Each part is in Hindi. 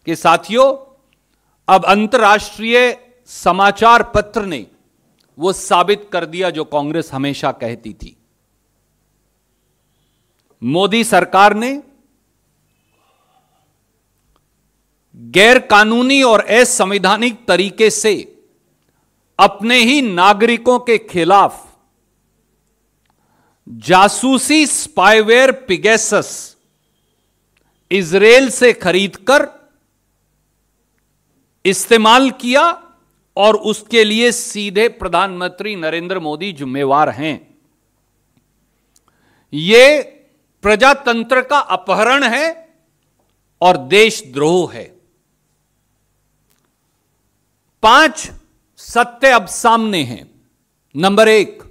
कि साथियों, अब अंतर्राष्ट्रीय समाचार पत्र ने वो साबित कर दिया जो कांग्रेस हमेशा कहती थी। मोदी सरकार ने गैर कानूनी और असंवैधानिक तरीके से अपने ही नागरिकों के खिलाफ जासूसी स्पाईवेयर पिगेसस इजराइल से खरीदकर इस्तेमाल किया और उसके लिए सीधे प्रधानमंत्री नरेंद्र मोदी जिम्मेवार हैं। यह प्रजातंत्र का अपहरण है और देशद्रोह है। 5 सत्य अब सामने हैं। नंबर 1,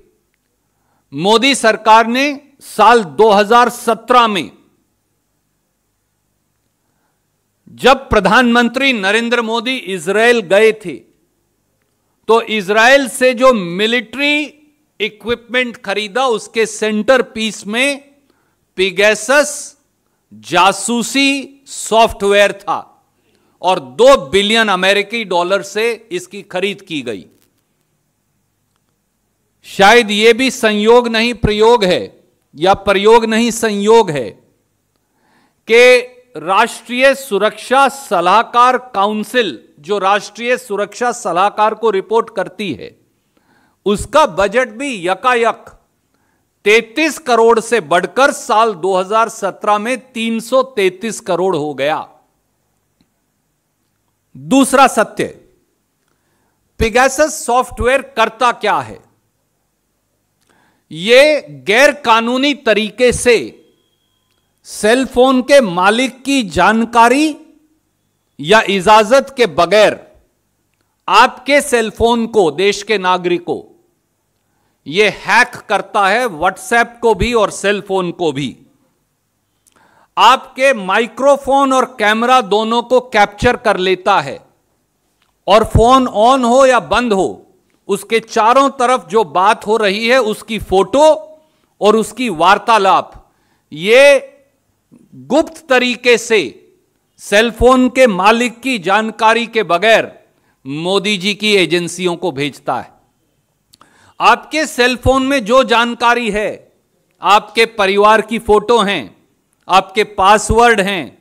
मोदी सरकार ने साल 2017 में जब प्रधानमंत्री नरेंद्र मोदी इजराइल गए थे तो इजराइल से जो मिलिट्री इक्विपमेंट खरीदा उसके सेंटर पीस में पिगेसस जासूसी सॉफ्टवेयर था और 2 बिलियन अमेरिकी डॉलर से इसकी खरीद की गई। शायद यह भी संयोग नहीं प्रयोग है या प्रयोग नहीं संयोग है कि राष्ट्रीय सुरक्षा सलाहकार काउंसिल, जो राष्ट्रीय सुरक्षा सलाहकार को रिपोर्ट करती है, उसका बजट भी यकायक 33 करोड़ से बढ़कर साल 2017 में 333 करोड़ हो गया। दूसरा सत्य, पिगेसस सॉफ्टवेयर करता क्या है? यह गैर कानूनी तरीके से सेल फोन के मालिक की जानकारी या इजाजत के बगैर आपके सेल फोन को, देश के नागरिकों, यह हैक करता है, व्हाट्सएप को भी और सेल फोन को भी। आपके माइक्रोफोन और कैमरा दोनों को कैप्चर कर लेता है और फोन ऑन हो या बंद हो, उसके चारों तरफ जो बात हो रही है उसकी फोटो और उसकी वार्तालाप, यह गुप्त तरीके से सेलफोन के मालिक की जानकारी के बगैर मोदी जी की एजेंसियों को भेजता है। आपके सेलफोन में जो जानकारी है, आपके परिवार की फोटो हैं, आपके पासवर्ड हैं,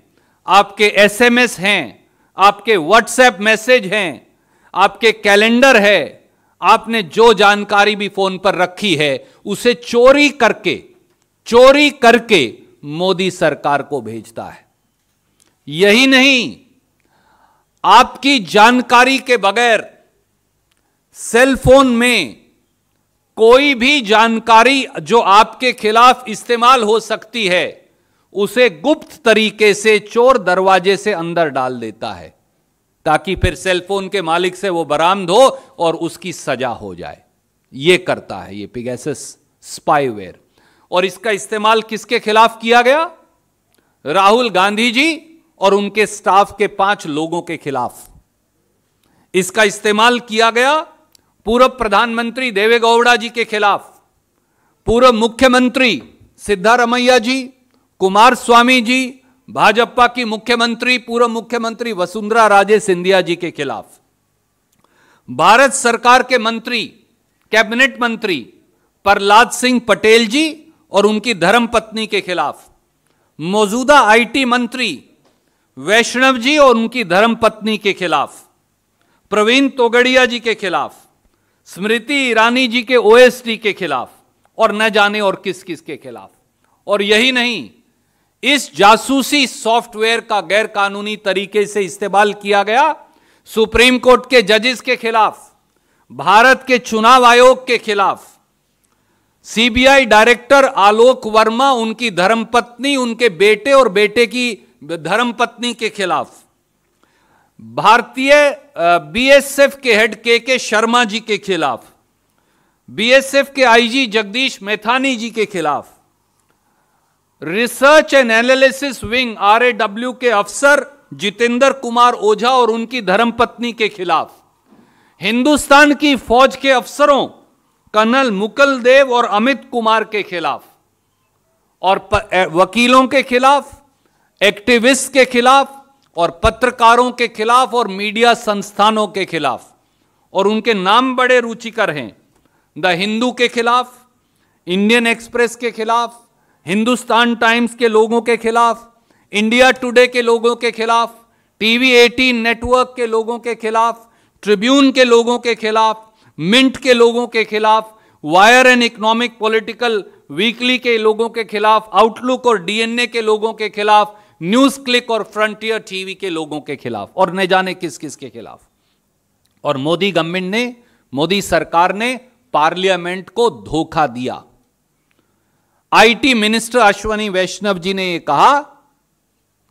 आपके एसएमएस हैं, आपके व्हाट्सएप मैसेज हैं, आपके कैलेंडर है, आपने जो जानकारी भी फोन पर रखी है उसे चोरी करके मोदी सरकार को भेजता है। यही नहीं, आपकी जानकारी के बगैर सेल फोन में कोई भी जानकारी जो आपके खिलाफ इस्तेमाल हो सकती है उसे गुप्त तरीके से चोर दरवाजे से अंदर डाल देता है ताकि फिर सेल फोन के मालिक से वो बरामद हो और उसकी सजा हो जाए। ये करता है ये पिगेसस स्पाईवेयर। और इसका इस्तेमाल किसके खिलाफ किया गया? राहुल गांधी जी और उनके स्टाफ के 5 लोगों के खिलाफ इसका इस्तेमाल किया गया। पूर्व प्रधानमंत्री देवेगौड़ा जी के खिलाफ, पूर्व मुख्यमंत्री सिद्धारमैया जी, कुमार स्वामी जी, भाजपा की मुख्यमंत्री, पूर्व मुख्यमंत्री वसुंधरा राजे सिंधिया जी के खिलाफ, भारत सरकार के मंत्री, कैबिनेट मंत्री प्रहलाद सिंह पटेल जी और उनकी धर्मपत्नी के खिलाफ, मौजूदा आईटी मंत्री वैष्णव जी और उनकी धर्मपत्नी के खिलाफ, प्रवीण तोगड़िया जी के खिलाफ, स्मृति ईरानी जी के ओएसडी के खिलाफ और न जाने और किस किस के खिलाफ। और यही नहीं, इस जासूसी सॉफ्टवेयर का गैर कानूनी तरीके से इस्तेमाल किया गया सुप्रीम कोर्ट के जजेस के खिलाफ, भारत के चुनाव आयोग के खिलाफ, सीबीआई डायरेक्टर आलोक वर्मा, उनकी धर्मपत्नी, उनके बेटे और बेटे की धर्मपत्नी के खिलाफ, भारतीय बीएसएफ के हेड के शर्मा जी के खिलाफ, बीएसएफ के आईजी जगदीश मेथानी जी के खिलाफ, research and analysis wing RAW के अफसर जितेंद्र कुमार ओझा और उनकी धर्मपत्नी के खिलाफ, हिंदुस्तान की फौज के अफसरों कर्नल मुकुल देव और अमित कुमार के खिलाफ, और वकीलों के खिलाफ, एक्टिविस्ट के खिलाफ, और पत्रकारों के खिलाफ और मीडिया संस्थानों के खिलाफ, और उनके नाम बड़े रुचिकर हैं, द हिंदू के खिलाफ, इंडियन एक्सप्रेस के खिलाफ, हिंदुस्तान टाइम्स के लोगों के खिलाफ, इंडिया टुडे के लोगों के खिलाफ, टीवी 18 नेटवर्क के लोगों के खिलाफ, ट्रिब्यून के लोगों के खिलाफ, मिंट के लोगों के खिलाफ, wire and economic political weekly के लोगों के खिलाफ, आउटलुक और डीएनए के लोगों के खिलाफ, न्यूज क्लिक और फ्रंटियर टीवी के लोगों के खिलाफ, और न जाने किस किस के खिलाफ। और मोदी गवर्नमेंट ने, मोदी सरकार ने पार्लियामेंट को धोखा दिया। आईटी मिनिस्टर अश्विनी वैष्णव जी ने यह कहा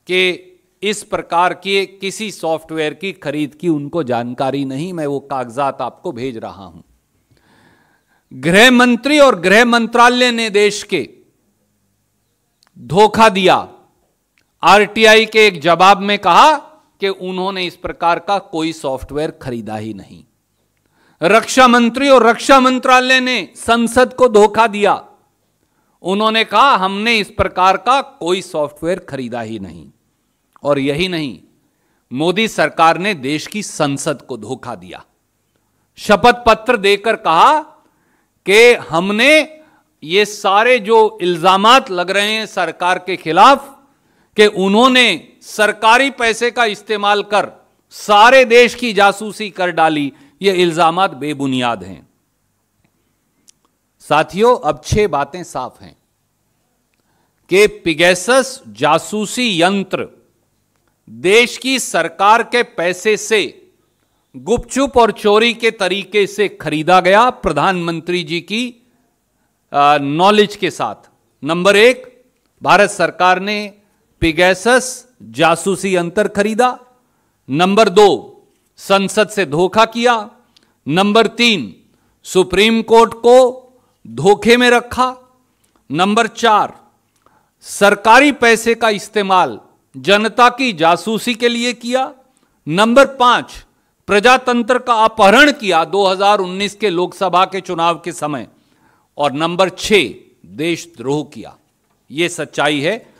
कि इस प्रकार के किसी सॉफ्टवेयर की खरीद की उनको जानकारी नहीं, मैं वो कागजात आपको भेज रहा हूं। गृह मंत्री और गृह मंत्रालय ने देश के धोखा दिया। आरटीआई के एक जवाब में कहा कि उन्होंने इस प्रकार का कोई सॉफ्टवेयर खरीदा ही नहीं। रक्षा मंत्री और रक्षा मंत्रालय ने संसद को धोखा दिया। उन्होंने कहा हमने इस प्रकार का कोई सॉफ्टवेयर खरीदा ही नहीं। और यही नहीं, मोदी सरकार ने देश की संसद को धोखा दिया। शपथ पत्र देकर कहा कि हमने ये सारे जो इल्जामात लग रहे हैं सरकार के खिलाफ कि उन्होंने सरकारी पैसे का इस्तेमाल कर सारे देश की जासूसी कर डाली, ये इल्जामात बेबुनियाद हैं। साथियों, अब 6 बातें साफ हैं कि पिगेसस जासूसी यंत्र देश की सरकार के पैसे से गुपचुप और चोरी के तरीके से खरीदा गया, प्रधानमंत्री जी की नॉलेज के साथ। नंबर 1, भारत सरकार ने पिगेसस जासूसी यंत्र खरीदा। नंबर 2, संसद से धोखा किया। नंबर 3, सुप्रीम कोर्ट को धोखे में रखा। नंबर 4, सरकारी पैसे का इस्तेमाल जनता की जासूसी के लिए किया। नंबर 5, प्रजातंत्र का अपहरण किया 2019 के लोकसभा के चुनाव के समय। और नंबर 6, देशद्रोह किया। यह सच्चाई है।